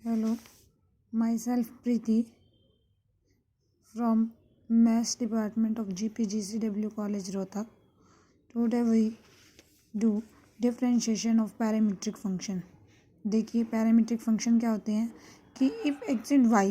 Hello, myself Preeti from Maths Department of GPGCW College Rohtak. Today we do differentiation of parametric function. देखिए parametric function क्या होते हैं कि if x and y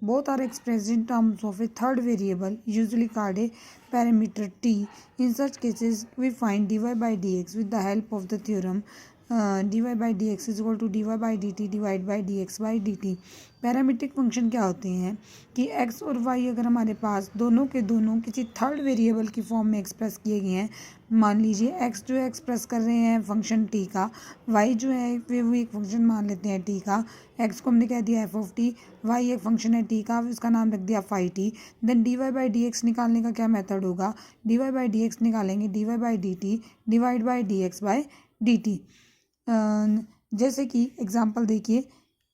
both are expressed in terms of a third variable usually called a parameter t. In such cases we find dy by dx with the help of the theorem dy by dx is equal to dy by dt divided by dx by dt. Parametric function क्या होते हैं कि x और y अगर हमारे पास दोनों के दोनों किसी थर्ड वेरिएबल की फॉर्म में एक्सप्रेस किए गए हैं, मान लीजिए x जो है एक्सप्रेस कर रहे हैं फंक्शन t का, y जो है वो एक फंक्शन मान लेते हैं t का, x को हमने कह दिया एफ ऑफ टी, y एक फंक्शन है t का, उसका नाम रख दिया phi T. Then dy by D x निकालने का क्या मेथड होगा, dy बाई डी एक्स निकालेंगे dy by D T divide by D x by D T. जैसे कि एग्जांपल देखिए,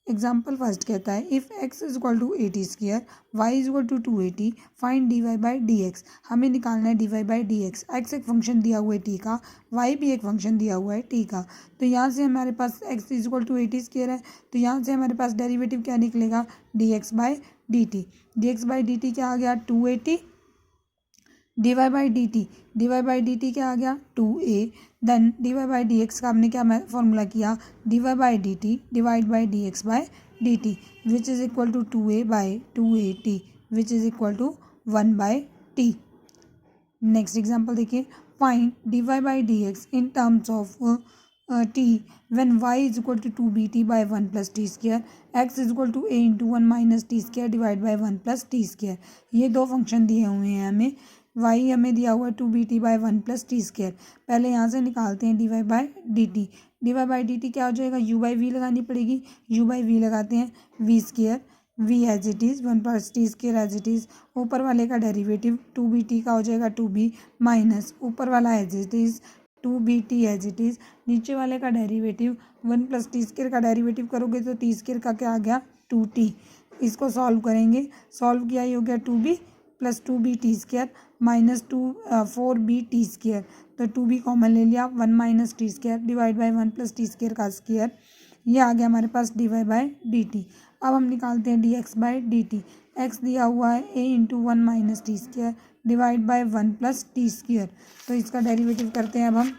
एग्जाम्पल फर्स्ट कहता है if x is equal to 80 square y is equal to 280 find D Y by D x. हमें निकालना है D Y by D X. x एक function दिया हुआ है t का, y भी एक फंक्शन दिया हुआ है t का. तो यहाँ से हमारे पास x is equal to 80 square है, तो यहाँ से हमारे पास डेरिवेटिव क्या निकलेगा, D x by D T. D x by D T क्या आ गया 280 D Y by D T. D Y by D T क्या आ गया 2a. Then D Y by D x का हमने क्या फॉर्मूला किया, D Y by D T divide by D x by D T which is equal to 2a by 2a which is equal to 1 by t. Next example देखिए, find D Y by D x in terms of t when y is equal to 2bt by 1 plus t square, x is equal to a into 1 minus t square divided by 1 plus t square. ये दो function दिए हुए हैं हमें, y हमें दिया हुआ है 2bt by 1 plus t square. पहले यहाँ से निकालते हैं dy by dt. dy by dt क्या हो जाएगा, u by v लगानी पड़ेगी, u by v लगाते हैं v square v as it is 1 plus T square as it is. ऊपर वाले का डेरिवेटिव 2bt का हो जाएगा 2b माइनस ऊपर वाला as it is 2bt as it is. नीचे वाले का डेरिवेटिव 1 प्लस टी स्क्वेयर का डेरिवेटिव करोगे तो टी स्क्वेयर का क्या आ गया 2t. इसको सॉल्व करेंगे, सॉल्व किया ही हो गया 2b plus 2b t square minus 4b t square. तो 2b कॉमन ले लिया, 1 minus t square divide by 1 plus T square का स्क्वेयर. ये आ गया हमारे पास d Y by D t. अब हम निकालते हैं d x by D t. X दिया हुआ है a into 1 minus t square divide by 1 plus T square. तो इसका डेरिवेटिव करते हैं अब हम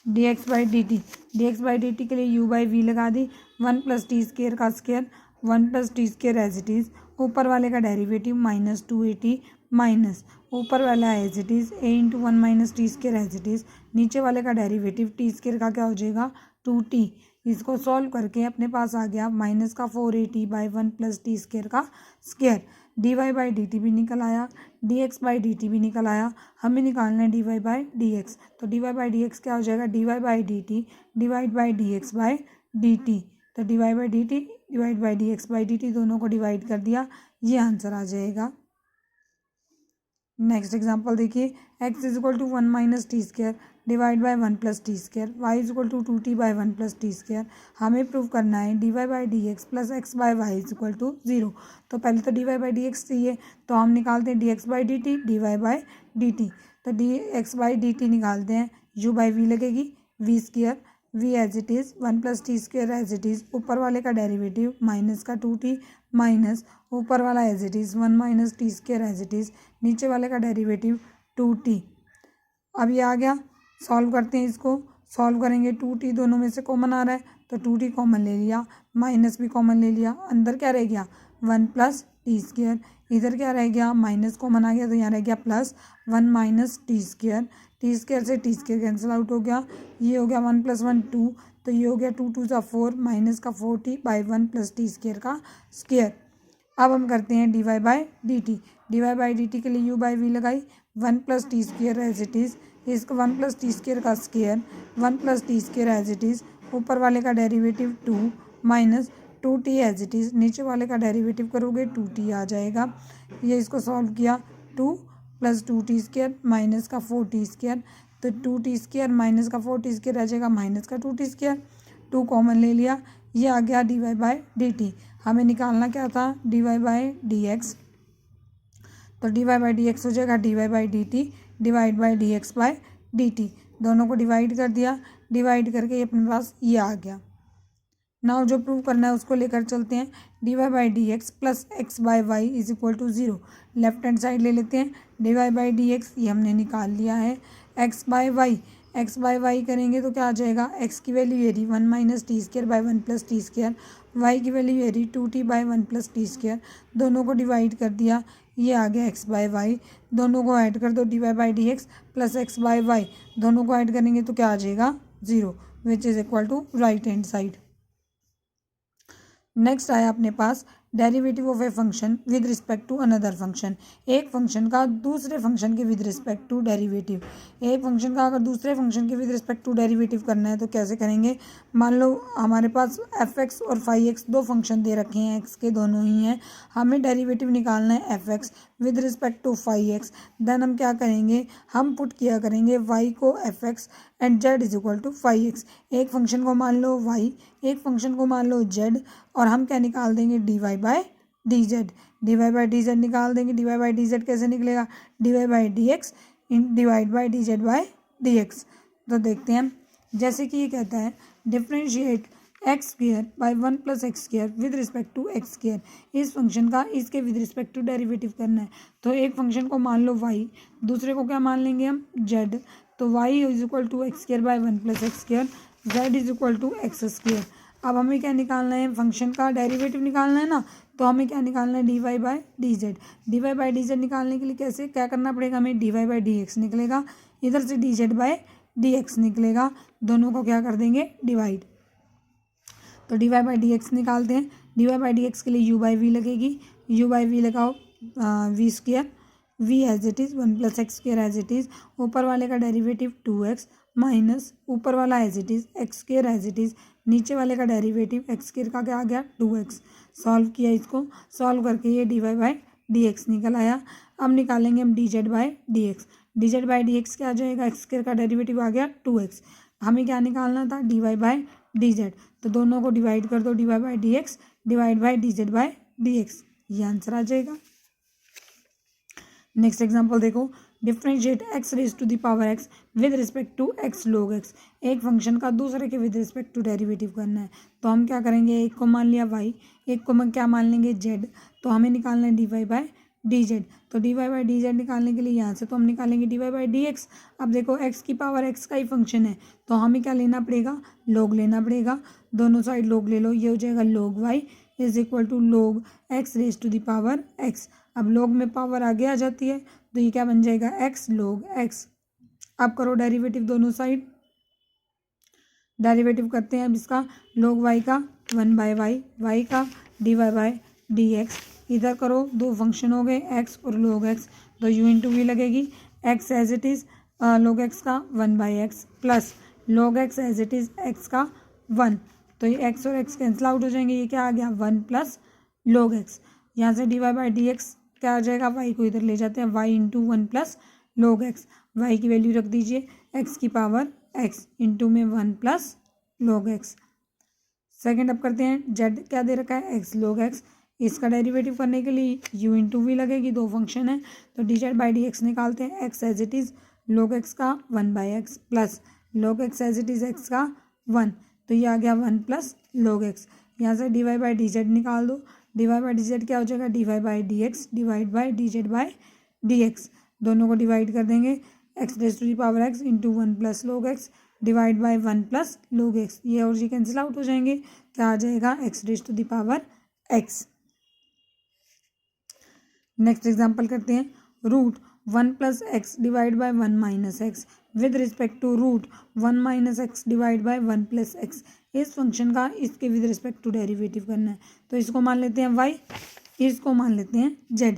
d x by D T. D x by D t के लिए यू बाई वी लगा दी, 1 प्लस टी स्क्वेयर का square 1 plus T square as it is. ऊपर वाले का डेरिवेटिव माइनस 280 माइनस ऊपर वाला as it is a into 1 minus t square as it is. नीचे वाले का डेरिवेटिव टी स्क्वेयर का क्या हो जाएगा 2t. इसको सॉल्व करके अपने पास आ गया माइनस का 480 बाई 1 प्लस टी स्क्वेयर का square. D Y by D t भी निकल आया, d x by D t भी निकल आया. हमें निकालना है D Y by D x. तो d Y by D x क्या हो जाएगा, d Y by D T divide by D x by D t. तो d Y by D T divide by D x by D t दोनों को divide कर दिया, ये आंसर आ जाएगा. नेक्स्ट एग्जाम्पल देखिए, x is equal to 1 minus t square divide by 1 plus T square, y is equal to 2t by 1 plus T square. हमें prove करना है D Y by D x plus x by y is equal to 0. तो पहले तो d Y by D x चाहिए, तो हम निकालते हैं d x by D T D Y by D t. तो d x by D t निकालते हैं, u बाई वी लगेगी v square v as it is 1 plus T square as it is. ऊपर वाले का डेरिवेटिव माइनस का 2t minus ऊपर वाला as it is 1 minus t square as it is. नीचे वाले का डेरिवेटिव 2t. अब ये आ गया, सॉल्व करते हैं इसको, सॉल्व करेंगे 2t दोनों में से कॉमन आ रहा है तो 2t कॉमन ले लिया, माइनस भी कॉमन ले लिया, अंदर क्या रह गया 1 प्लस टी स्क्वेयर. इधर क्या रह गया माइनस कॉमन आ गया तो यहाँ रह गया plus 1 minus t square. T square से टी स्क्वेयर कैंसिल आउट हो गया, ये हो गया 1 प्लस 1 2, तो ये हो गया 2 2 सा 4 माइनस का 4t by 1 plus T square का स्क्वेयर. अब हम करते हैं d Y by D T. D Y by D t के लिए यू बाई वी लगाई, 1 plus T square as it is. इसको 1 प्लस टी स्क्वेयर का square 1 plus T square as it is. ऊपर वाले का derivative 2 minus 2t as it is. नीचे वाले का डेरिवेटिव करोगे 2t आ जाएगा. ये इसको सॉल्व किया 2 प्लस 2t स्क्वेयर माइनस का 4t स्क्वेयर. तो 2t स्क्वेयर माइनस का 4t स्क्वेयर रह जाएगा माइनस का 2t स्क्वेयर. 2 कॉमन ले लिया, ये आ गया d Y by D t. हमें निकालना क्या था d Y by D x. तो d Y by D x हो जाएगा d Y by D T divide by D x by D t. दोनों को डिवाइड कर दिया, डिवाइड करके अपने पास ये आ गया. नाउ जो प्रूव करना है उसको लेकर चलते हैं। dy by D x plus x by y is equal to 0। Left hand side ले लेते हैं। dy बाई डी एक्स ये हमने निकाल लिया है। एक्स बाई वाई करेंगे तो क्या आ जाएगा, एक्स की वैल्यू ये रही 1 minus t square by 1 plus t square, y की वैल्यू ये रही 2t by 1 plus t square. दोनों को डिवाइड कर दिया, ये आ गया एक्स बाई वाई। दोनों को ऐड कर दो, dy by D x plus x by y, दोनों को ऐड करेंगे तो क्या आ जाएगा 0, which is equal to right hand side. Next आया अपने पास derivative of a function with respect to another function. एक फंक्शन का दूसरे फंक्शन के विद रिस्पेक्ट टू डेरिवेटिव। एक फंक्शन का अगर दूसरे फंक्शन के विद रिस्पेक्ट टू डेरिवेटिव करना है तो कैसे करेंगे। मान लो हमारे पास एफ एक्स और फाई एक्स दो फंक्शन दे रखे हैं, एक्स के दोनों ही हैं, हमें डेरिवेटिव निकालना है f x with respect to phi x. Then हम क्या करेंगे, हम पुट किया करेंगे वाई को f x and z is equal to phi x. एक फंक्शन को मान लो वाई, एक फंक्शन को मान लो जेड, और हम क्या निकाल देंगे dy by d z. dy by d z निकाल देंगे। dy बाई डी जेड कैसे निकलेगा, dy by D x divide by d z by D x. तो देखते हैं, जैसे कि ये कहता है differentiate x square by 1 plus x square with respect to x square. इस फंक्शन का इसके विद रिस्पेक्ट टू डेरिवेटिव करना है। तो एक फंक्शन को मान लो वाई, दूसरे को क्या मान लेंगे हम जेड। तो y is equal to x square by 1 plus x square, z is equal to x square. अब हमें क्या निकालना है, फंक्शन का डेरिवेटिव निकालना है ना, तो हमें क्या निकालना है dy by d z. dy by d Z निकालने के लिए कैसे क्या करना पड़ेगा हमें, dy बाई डी एक्स निकलेगा, इधर से dz बाई डी एक्स निकलेगा, दोनों को क्या कर देंगे डिवाइड। तो dy बाई डी एक्स निकालते हैं। dy बाई डी एक्स के लिए u बाई वी लगेगी, u बाई वी लगाओ v square, v as it is 1 plus x square as it is, ऊपर वाले का डेरिवेटिव 2x माइनस ऊपर वाला as it is x square as it is, नीचे वाले का डेरिवेटिव एक्स स्क्वायर का क्या आ गया 2x। सॉल्व किया, इसको सॉल्व करके ये dy बाई डी एक्स निकल आया। अब निकालेंगे हम dz by D x. dz by D x क्या आ जाएगा, एक्स स्क्वायर का डेरिवेटिव आ गया 2x। हमें क्या निकालना था dy बाई dz, तो दोनों को डिवाइड कर दो, dy by D x divide by dz by D x, ये आंसर आ जाएगा। नेक्स्ट एग्जांपल देखो, differentiate x raise to the power x with respect to x log x. एक फंक्शन का दूसरे के विद रिस्पेक्ट टू डेरिवेटिव करना है, तो हम क्या करेंगे, एक को मान लिया वाई, एक को हम क्या मान लेंगे जेड, तो हमें निकालना है dy बाई डी जेड। तो dy बाई डी जेड निकालने के लिए यहाँ से तो हम निकालेंगे dy बाई डी एक्स। अब देखो एक्स की पावर एक्स का ही फंक्शन है, तो हमें क्या लेना पड़ेगा, लॉग लेना पड़ेगा। दोनों साइड लॉग ले लो, ये हो जाएगा log y is equal to log x raise to the power x। अब log में पावर आगे आ जाती है, तो ये क्या बन जाएगा x log x। अब करो डेरिवेटिव दोनों साइड, डेरिवेटिव करते हैं अब इसका, log y का 1 बाई वाई, वाई का dy बाई डी एक्स, इधर करो दो फंक्शन हो गए x और log x, तो u इंटू वी लगेगी, x as it is log x का 1 by x plus log x as it is x का 1, तो ये x और x कैंसिल आउट हो जाएंगे, ये क्या आ गया 1 प्लस log x। यहाँ से dy बाई डी एक्स क्या आ जाएगा, y को इधर ले जाते हैं, y into 1 plus log x, y की वैल्यू रख दीजिए x की पावर x इंटू में 1 प्लस log x। सेकेंड अब करते हैं, z क्या दे रखा है x log x, इसका डेरिवेटिव करने के लिए u इंटू वी लगेगी, दो फंक्शन है, तो dz बाई डी एक्स निकालते हैं, x as it is log x का 1 by x plus log x as it is x का 1, तो ये आ गया 1 प्लस log x। यहाँ से dy बाई डी जेड निकाल दो, dy बाई डी जेड क्या हो जाएगा, dy by D x divide by dz by D x, दोनों को डिवाइड कर देंगे, x raise to the power x into 1 plus log x divide by 1 plus log x, ये और ये कैंसिल आउट हो जाएंगे, क्या आ जाएगा x raise to the power x। Next example करते हैं, root 1 plus x divide by 1 minus x with respect to root 1 minus x divide by 1 plus x. इस फंक्शन का इसके विद रिस्पेक्ट टू डेरिवेटिव करना है, तो इसको मान लेते हैं y, इसको मान लेते हैं z।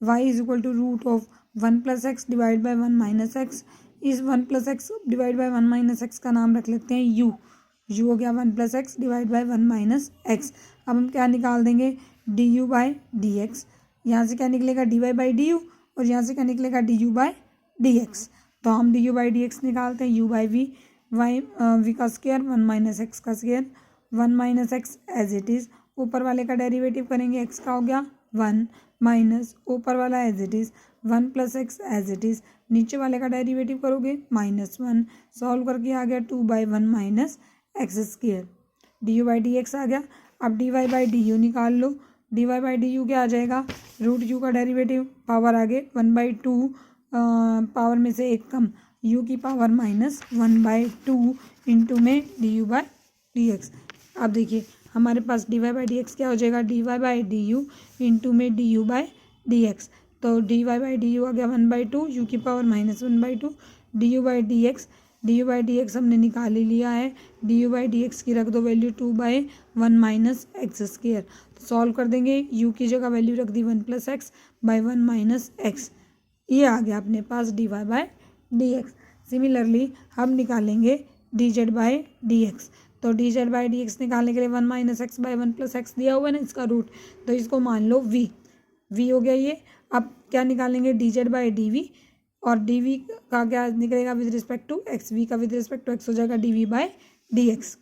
y is equal to root of 1 plus x divide by 1 minus x, इस 1 plus x divide by 1 minus x का नाम रख लेते हैं u, u हो गया 1 plus x divide by 1 minus x. अब हम क्या निकाल देंगे du बाई डी एक्स, यहाँ से क्या निकलेगा dy बाई डी यू, और यहाँ से क्या निकलेगा du बाई डी एक्स, तो हम du बाई डी एक्स निकालते हैं, u by v, y v का स्क्वायर 1 माइनस एक्स का square, 1 minus x as it is, ऊपर वाले का डेरिवेटिव करेंगे, x का हो गया 1 माइनस ऊपर वाला as it is 1 plus x as it is, नीचे वाले का डेरिवेटिव करोगे -1, सॉल्व करके आ गया 2 by 1 minus x square. D u by D x आ गया। अब d Y by d u निकाल लो। D Y by d u क्या आ जाएगा, रूट यू का डेरिवेटिव, पावर आगे 1/2, पावर में से एक कम, यू की पावर -1/2 इंटू में d u by D x. अब देखिए हमारे पास d Y by D x क्या हो जाएगा, d Y by d u into में d u by D x. तो d Y by d u आ गया 1/2, यू की power -1/2, d u by D x. D u by D x हमने निकाल ही लिया है, d u by D x की रख दो वैल्यू 2/1 माइनस एक्स स्क्वेयर। तो सॉल्व कर देंगे, यू की जगह वैल्यू रख दी 1 + x बाई 1 माइनस एक्स। ये आ गया अपने पास d Y by D x. Similarly हम निकालेंगे d z by D x. तो d z by D x निकालने के लिए 1 माइनस एक्स बाई 1 + x दिया हुआ है ना इसका रूट, तो इसको मान लो v हो गया ये। अब क्या निकालेंगे, d z by d v, और डी वी का क्या निकलेगा with respect to x, v का विद रिस्पेक्ट टू एक्स हो जाएगा d v by D x.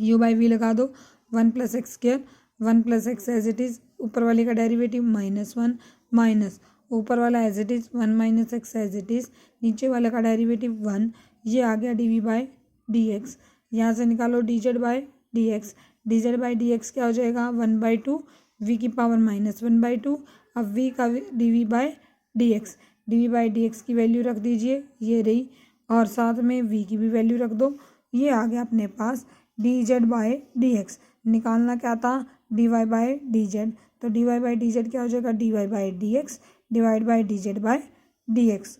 U by v लगा दो, 1 + x², 1 + x as it is, ऊपर वाले का डेरिवेटिव -1 माइनस ऊपर वाला as it is 1 minus x as it is, नीचे वाले का डेरिवेटिव 1, ये आ गया d v by D x. यहाँ से निकालो d z by D x. D z by D x क्या हो जाएगा, 1/2, वी की पावर -1/2। अब वी का d v by D x, d v by D x की वैल्यू रख दीजिए, ये रही, और साथ में वी की भी वैल्यू रख दो। ये आ गया अपने पास d z by D x. निकालना क्या था, d Y by d z. तो d Y by d z क्या हो जाएगा, d Y by D x divide by d z by D x.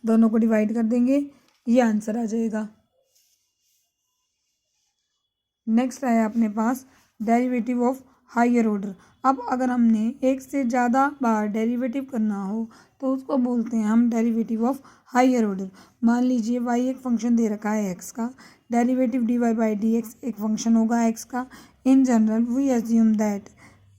दोनों को डिवाइड कर देंगे, ये आंसर आ जाएगा। नेक्स्ट है अपने पास डेरिवेटिव ऑफ हायर ऑर्डर। अब अगर हमने एक से ज़्यादा बार डेरिवेटिव करना हो तो उसको बोलते हैं हम डेरिवेटिव ऑफ हायर ऑर्डर। मान लीजिए y एक फंक्शन दे रखा है x का, derivative d Y by D x एक फंक्शन होगा x का। In general we assume that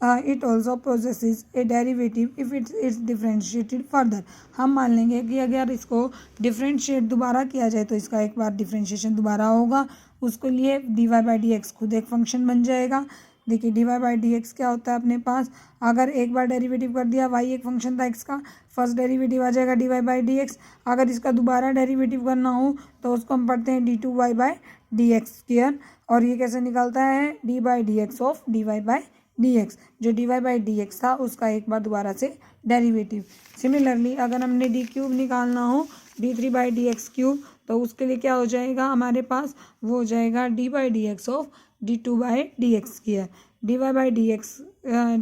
it also possesses a derivative if it's differentiated further. हम मान लेंगे कि अगर इसको डिफ्रेंशिएट दोबारा किया जाए तो इसका एक बार डिफ्रेंशिएशन दोबारा होगा, उसके लिए d Y by D x खुद एक फंक्शन बन जाएगा। देखिए d Y by D x क्या होता है अपने पास, अगर एक बार डेरिवेटिव कर दिया, वाई एक फंक्शन था एक्स का, फर्स्ट डेरिवेटिव आ जाएगा d Y by D x. अगर इसका दोबारा डेरिवेटिव करना हो तो उसको हम पढ़ते हैं d two y by D x square. और ये कैसे निकलता है, d by D x of d Y by D x. जो d Y by D x था उसका एक बार दोबारा से डेरिवेटिव। सिमिलरली अगर हमने डी क्यूब निकालना हो, D three by D x cube, तो उसके लिए क्या हो जाएगा हमारे पास, वो हो जाएगा d by D x of d two by D x square. D Y by D x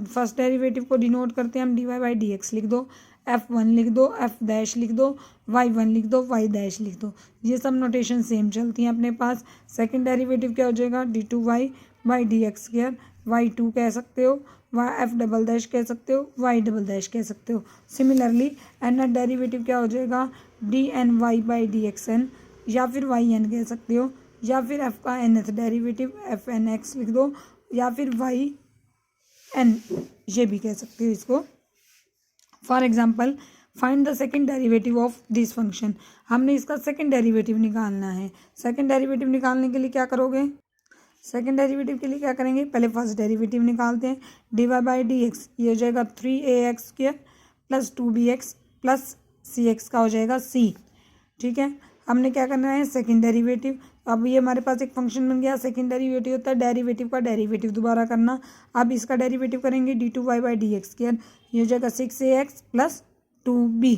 first derivative को डिनोट करते हैं हम, d Y by D x लिख दो, f1 लिख दो, f डैश लिख दो, y1 लिख दो, y डैश लिख दो। ये सब नोटेशन सेम चलती हैं अपने पास। सेकंड डेरिवेटिव क्या हो जाएगा, d two y by D x square, y2 कह सकते हो, f डबल डैश कह सकते हो, y डबल डैश कह सकते हो। सिमिलरली एन डेरिवेटिव क्या हो जाएगा, d n y by D x n, या फिर वाई एन कह सकते हो, या फिर f का nth derivative f n x लिख दो, या फिर वाई एन ये भी कह सकते हो इसको। For example find the second derivative of this function. हमने इसका सेकेंड डेरिवेटिव निकालना है। सेकेंड डेरिवेटिव निकालने के लिए क्या करोगे, सेकेंड डेरिवेटिव के लिए क्या करेंगे, पहले फर्स्ट डेरिवेटिव निकालते हैं। D Y by D x ये हो जाएगा 3ax square plus 2bx plus cx का हो जाएगा c। ठीक है, हमने क्या करना है, सेकेंड डेरिवेटिव। अब ये हमारे पास एक फंक्शन बन गया, सेकेंड डेरिवेटिव होता है डेरिवेटिव का डेरिवेटिव दोबारा करना। अब इसका डेरिवेटिव करेंगे d two y by D x square, ये हो जाएगा 6ax प्लस 2b।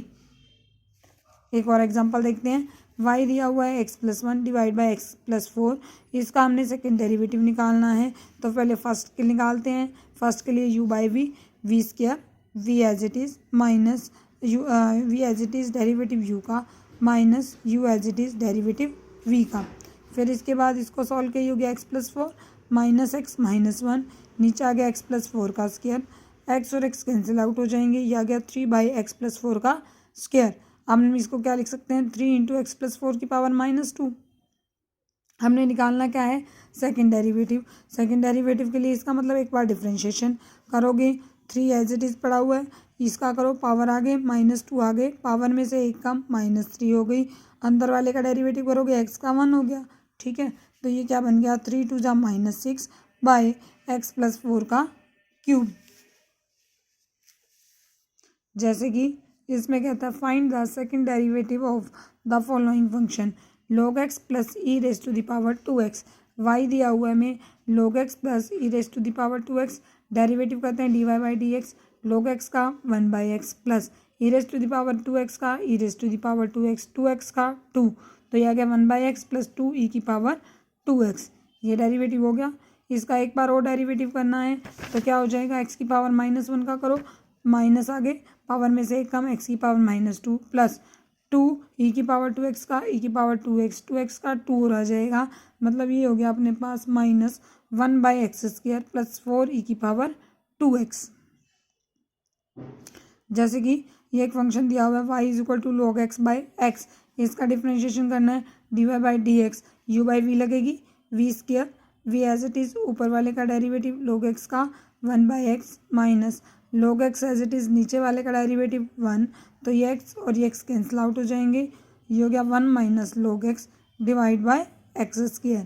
एक और एग्जांपल देखते हैं, y दिया हुआ है x+1 डिवाइड बाई x+4। इसका हमने सेकेंड डेरिवेटिव निकालना है, तो पहले फर्स्ट के निकालते हैं। फर्स्ट के लिए u by v square, v as it is minus u, v as it is derivative u का minus u as it is derivative v का। फिर इसके बाद इसको सॉल्व किया, हो गया x+4 माइनस x माइनस 1, नीचे आ गया x+4 का स्क्वायर, x और x कैंसिल आउट हो जाएंगे, ये आ गया 3/x+4 का स्क्वायर। अब हम इसको क्या लिख सकते हैं, 3 इंटू x+4 की पावर -2। हमने निकालना क्या है, सेकेंड डेरिवेटिव। सेकेंड डेरिवेटिव के लिए इसका मतलब एक बार डिफ्रेंशिएशन करोगे, 3 एज इट इज़ पड़ा हुआ है, इसका करो पावर आगे -2 आगे, पावर में से एक कम -3 हो गई, अंदर वाले का डेरिवेटिव करोगे x का 1 हो गया। ठीक है, तो ये क्या बन गया, 3 2 जा -6 बाई x+4 का क्यूब। जैसे कि इसमें कहता है find the second derivative of the following function log x plus e raise to the power 2x। Y दिया हुआ है हमें log x plus e raise to the power 2x, derivative करते हैं dy by D x, log x का 1/x plus e raise to the power 2x का e raise to the power 2x का 2, तो ये आ गया 1/x प्लस 2 ई की पावर 2x, ये डेरिवेटिव हो गया। इसका एक बार और डेरिवेटिव करना है तो क्या हो जाएगा, x की पावर -1 का करो, माइनस आगे पावर में से एक कम, x की पावर -2 प्लस 2 ई की पावर 2x का ई की पावर 2x का 2 रह जाएगा, मतलब ये हो गया अपने पास -1/x² प्लस 4 ई की पावर 2x। जैसे कि ये एक फंक्शन दिया हुआ है y is equal to log x by x, इसका डिफ्रेंशिएशन करना है dy by D x, u by v लगेगी, v² v as it is, ऊपर वाले का डेरिवेटिव log x का 1/x minus log x as it is, नीचे वाले का डेरिवेटिव 1, तो ये x और ये x कैंसिल आउट हो जाएंगे, ये हो गया 1 minus log x divide by x²।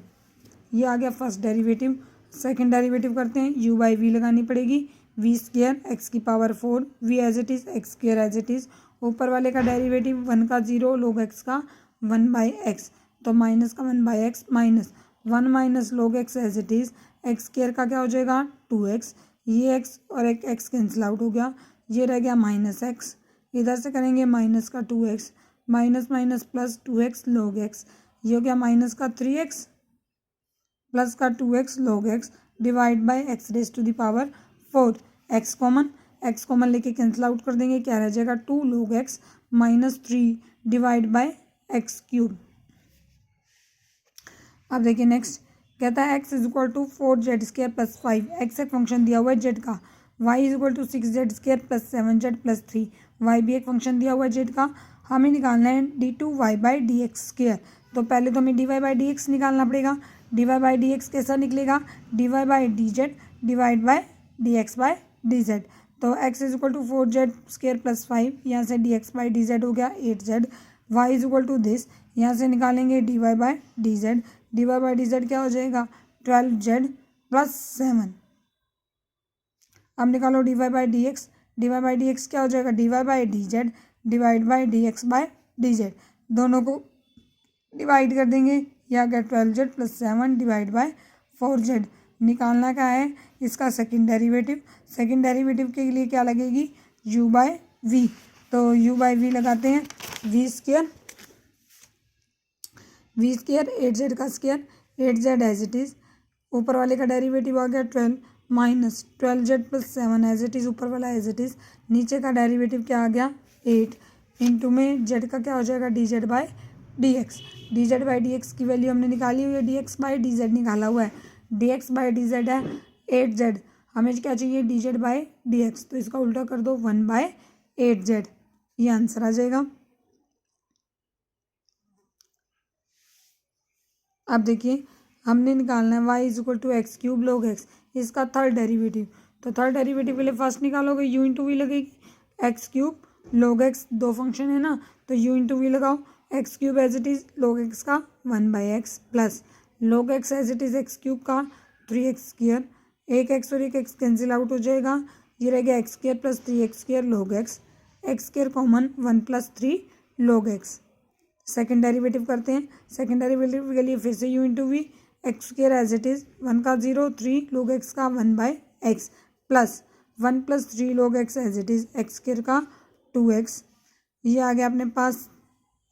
ये आ गया फर्स्ट डेरिवेटिव। सेकंड डेरिवेटिव करते हैं, u बाई वी लगानी पड़ेगी, v² x की power 4, v as it is, x² as it is, ऊपर वाले का डेरिवेटिव 1 का 0, log x का 1/x, तो माइनस का 1/x minus 1 minus log x as it is, x² का क्या हो जाएगा 2x, ये x और एक x कैंसिल आउट हो गया, ये रह गया -x, इधर से करेंगे माइनस का 2x, minus minus plus 2x log x, ये हो गया माइनस का 3x प्लस का 2x log x divide by x raise to the power 4, x common लेके कैंसिल आउट कर देंगे, क्या रह जाएगा 2 log x minus 3 divide by x³। अब देखिए नेक्स्ट कहता है x is equal to 4z² plus 5, x एक फंक्शन दिया हुआ है z का, y is equal to 6z² plus 7z plus 3, y भी एक फंक्शन दिया हुआ है z का, हमें निकालना है d2y बाई डी एक्स²। तो पहले तो हमें dy बाई डी एक्स निकालना पड़ेगा, dy बाई डी एक्स कैसा निकलेगा, dy by d z divide by D x by d z, तो x is equal to 4z² plus 5, यहाँ से dx बाई डी जेड हो गया 8z, y is equal to this, यहाँ से निकालेंगे dy by d z, dy by d z क्या हो जाएगा 12z प्लस 7। अब निकालो dy by D x, dy by D x क्या हो जाएगा dy by d z divide by dx by d z, दोनों को डिवाइड कर देंगे, यह गया 12z plus 7 divide by 4z। निकालना क्या है इसका सेकंड डेरिवेटिव, सेकंड डेरिवेटिव के लिए क्या लगेगी u बाई वी, तो u बाई वी लगाते हैं, v² 8z का square, 8z as it is, ऊपर वाले का डेरिवेटिव आ गया 12 minus 12z plus 7 as it is, ऊपर वाला एज इट इज़, नीचे का डेरिवेटिव क्या आ गया 8, इंटू में z का क्या हो जाएगा dz by dx, dz by dx की वैल्यू हमने निकाली हुई है, dx बाई dz निकाला हुआ है, dx बाई dz है 8z, हमें क्या चाहिए dz बाई dx, तो इसका उल्टा कर दो 1/8z, ये आंसर आ जाएगा। अब देखिए हमने निकालना है y is equal to x³ log x, इसका थर्ड डेरिवेटिव, तो थर्ड डेरिवेटिव के लिए फर्स्ट निकालोगे u इंटू वी लगेगी, x³ log x दो फंक्शन है ना, तो u इंटू वी लगाओ, x³ as it is log x का 1/x plus log x as it is x³ का 3x², एक x और एक x कैंसिल आउट हो जाएगा, ये रह गया x² plus 3x² log x, x² common 1 plus 3 log x। Second derivative करते हैं, सेकेंड डेरिवेटिव के लिए फिर से u into v, x² as it is 1 का 0 3 log x का 1/x plus 1 plus 3 log x as it is x² का 2x, ये आ गया अपने पास,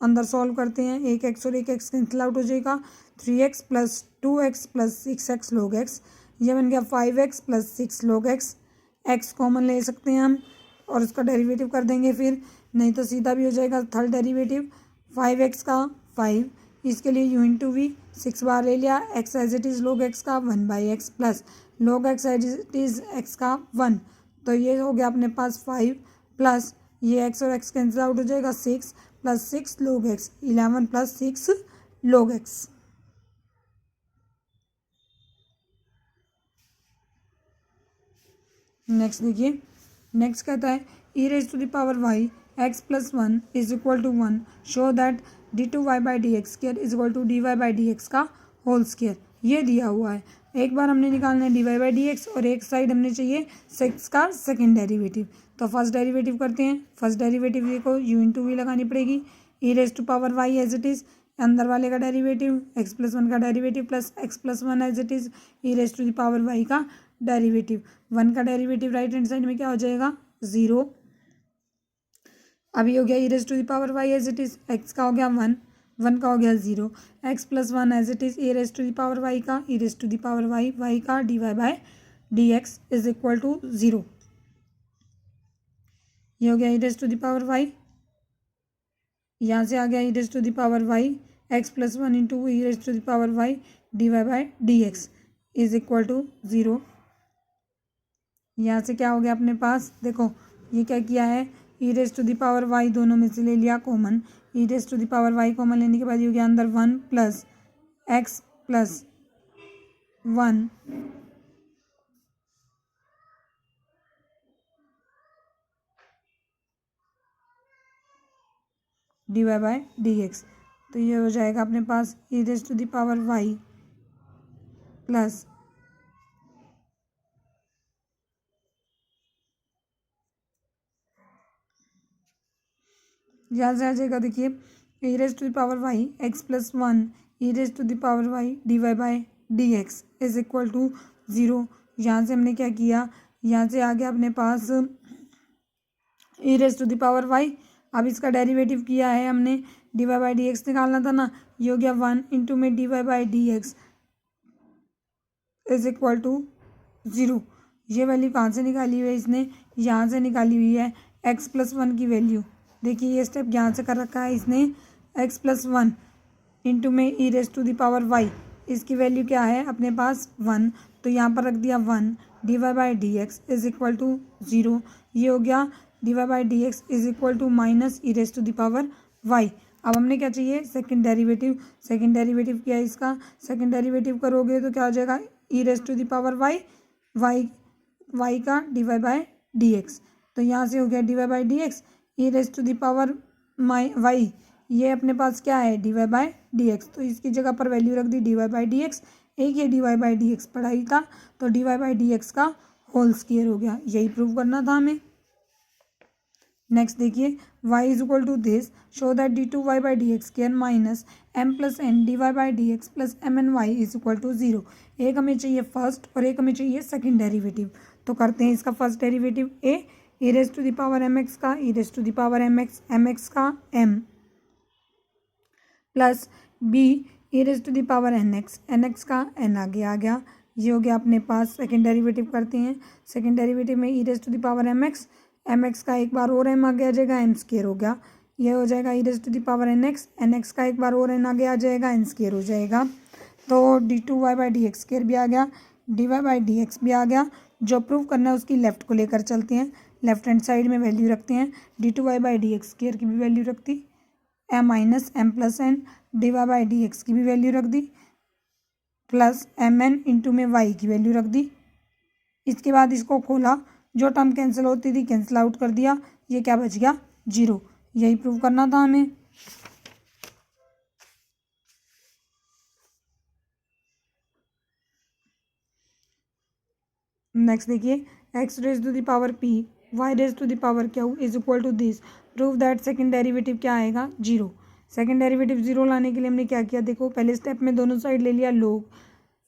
अंदर सॉल्व करते हैं, एक x और एक x कैंसिल आउट हो जाएगा, 3x plus 2x plus 6x log x, ये बन गया 5x plus 6 log x, x common ले सकते हैं हम और उसका डेरिवेटिव कर देंगे फिर, नहीं तो सीधा भी हो जाएगा थर्ड डेरिवेटिव 5x का 5, इसके लिए u इंटू वी 6 बार ले लिया, x as it is log x का 1/x plus log x as it is x का 1, तो ये हो गया अपने पास 5 प्लस ये x और x कैंसिल आउट हो जाएगा 6 plus 6 log x, 11 plus 6 log x। Next देखिए, नेक्स्ट कहता है e raise to the power y x plus 1 is equal to 1, show that d2y by D x square is equal to dy by D x का whole square, ये दिया हुआ है। एक बार हमने निकालना है dy बाई डी एक्स और एक साइड हमने चाहिए 6 का सेकेंड डेरिवेटिव, तो फर्स्ट डेरिवेटिव करते हैं, फर्स्ट डेरिवेटिव को u इंटू वी लगानी पड़ेगी, e raise to power y as it is, अंदर वाले का डेरिवेटिव x+1 का derivative plus x+1 as it is e⁻y का डेरिवेटिव। 1 का डेरिवेटिव राइट हैंड साइड में क्या हो जाएगा 0। अभी हो गया e⁻y as it is x का हो गया 1, 1 का हो गया 0, x+1 as it is e⁻y का y का dy/dx इज इक्वल टू 0। ये हो गया e⁻y, यहाँ से आ गया e⁻y x+1 into e⁻y dy/dx is equal to 0। यहाँ से क्या हो गया अपने पास, देखो ये क्या किया है e⁻y दोनों में से ले लिया कॉमन, e⁻y कॉमन लेने के बाद ये हो गया अंदर 1 प्लस x+1 dy/dx। तो ये हो जाएगा अपने पास e⁻y प्लस यहाँ से आ जाएगा देखिए e⁻y x+1 e⁻y dy/dx is equal to 0। यहाँ से हमने क्या किया, यहाँ से आ गया अपने पास e⁻y, अब इसका डेरिवेटिव किया है हमने, dy/dx निकालना था ना, ये हो गया 1 इंटू में dy/dx इज इक्वल टू 0। ये वैल्यू कहाँ से निकाली हुई है इसने, यहाँ से निकाली हुई है x+1 की वैल्यू। देखिए ये स्टेप यहाँ से कर रखा है इसने, x+1 इंटू में e⁻y, इसकी वैल्यू क्या है अपने पास 1, तो यहाँ पर रख दिया 1, dy/dx इज इक्वल टू 0। ये हो गया dy/dx is equal to minus e⁻y। अब हमने क्या चाहिए सेकंड डेरिवेटिव, सेकंड डेरिवेटिव क्या है इसका, सेकंड डेरिवेटिव करोगे तो क्या हो जाएगा e⁻y y का dy/dx। तो यहाँ से हो गया dy/dx e⁻y, ये अपने पास क्या है dy/dx, तो इसकी जगह पर वैल्यू रख दी dy/dx। एक ये dy/dx पढ़ा ही था, तो dy/dx का होल स्क्वायर हो गया, यही प्रूव करना था हमें। नेक्स्ट देखिए y is equal to this, show that d2y/dx square minus m+n dy/dx plus mny is equal to 0। एक हमें चाहिए फर्स्ट और एक हमें चाहिए सेकंड डेरिवेटिव, तो करते हैं इसका फर्स्ट डेरिवेटिव e⁻mx का mx का m प्लस b e⁻nx का n आगे आ गया। ये हो गया अपने पास सेकंड डेरिवेटिव करते हैं, सेकंड डेरिवेटिव में e⁻mx का एक बार और m आगे आ जाएगा, m स्क्वायर हो गया। ये हो जाएगा e⁻nx का एक बार और n आगे आ जाएगा, n स्क्वायर हो जाएगा। तो d2y/dx स्क्वायर भी आ गया, dy/dx भी आ गया। जो प्रूव करना है उसकी लेफ्ट को लेकर चलते हैं, लेफ्ट हैंड साइड में वैल्यू रखते हैं, d2y/dx स्क्वायर की भी वैल्यू रख दी, m-m+n dy/dx की भी वैल्यू रख दी, प्लस mn इंटू में y की वैल्यू रख दी। इसके बाद इसको खोला, जो टर्म कैंसिल होती थी कैंसिल आउट कर दिया, ये क्या बच गया 0। यही प्रूव करना था हमें। नेक्स्ट देखिए x⁻p y⁻q is equal to this, prove that second derivative क्या आएगा 0। सेकंड डेरिवेटिव 0 लाने के लिए हमने क्या किया, देखो पहले स्टेप में दोनों साइड ले लिया लोग,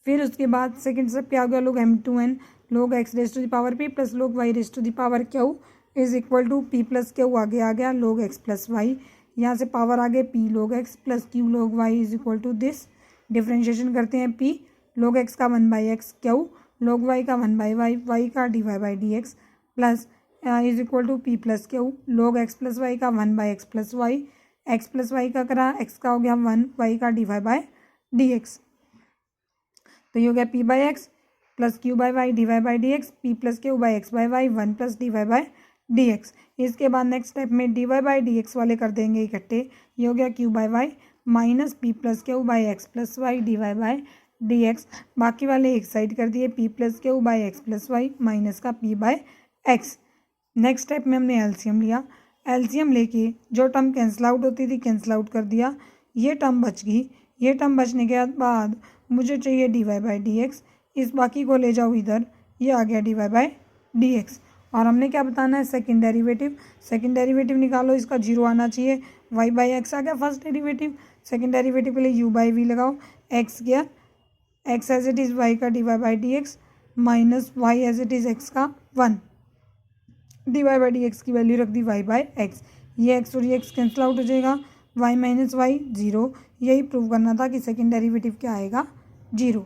फिर उसके बाद सेकंड स्टेप क्या हो गया लोग m2n लोग x⁻p plus log y⁻q is equal to p plus q आगे आ गया लोग x प्लस y, यहाँ से पावर आगे p log x plus q log y is equal to this. Differentiation करते हैं p लोग x का 1/x q लोग y का 1/y y का dy/dx plus is equal to p plus q log x plus y का 1/x plus y, x plus y का करा x का हो गया 1 y का dy/dx। तो ये हो गया p/x plus q/y dy/dx, p plus q/x/y 1 plus dy/dx। इसके बाद नेक्स्ट स्टेप में dy/dx वाले कर देंगे इकट्ठे, ये हो गया q/y minus p plus q/x plus y dy/dx। बाकी वाले एक साइड कर दिए, p plus q/x plus y minus का p/x। नेक्स्ट स्टेप में हमने एलसीएम लिया, एलसीएम लेके जो टर्म कैंसिल आउट होती थी कैंसिल आउट कर दिया, ये टर्म बच गई। ये टर्म बचने के बाद मुझे चाहिए dy/dx, इस बाकी को ले जाओ इधर, ये आ गया dy/dx। और हमने क्या बताना है सेकंड डेरिवेटिव, सेकंड डेरिवेटिव निकालो, इसका 0 आना चाहिए, y/x आ गया फर्स्ट डेरिवेटिव, सेकेंड डेरिवेटिव के लिए यू बाई वी लगाओ, एक्स गया, x as it is y का d Y by D x minus y as it is x का 1, d Y by D x की वैल्यू रख दी वाई बाई एक्स, ये एक्स और ये एक्स कैंसिल आउट हो जाएगा, वाई माइनस वाई 0। यही प्रूव करना था कि सेकेंड डेरिवेटिव क्या आएगा 0।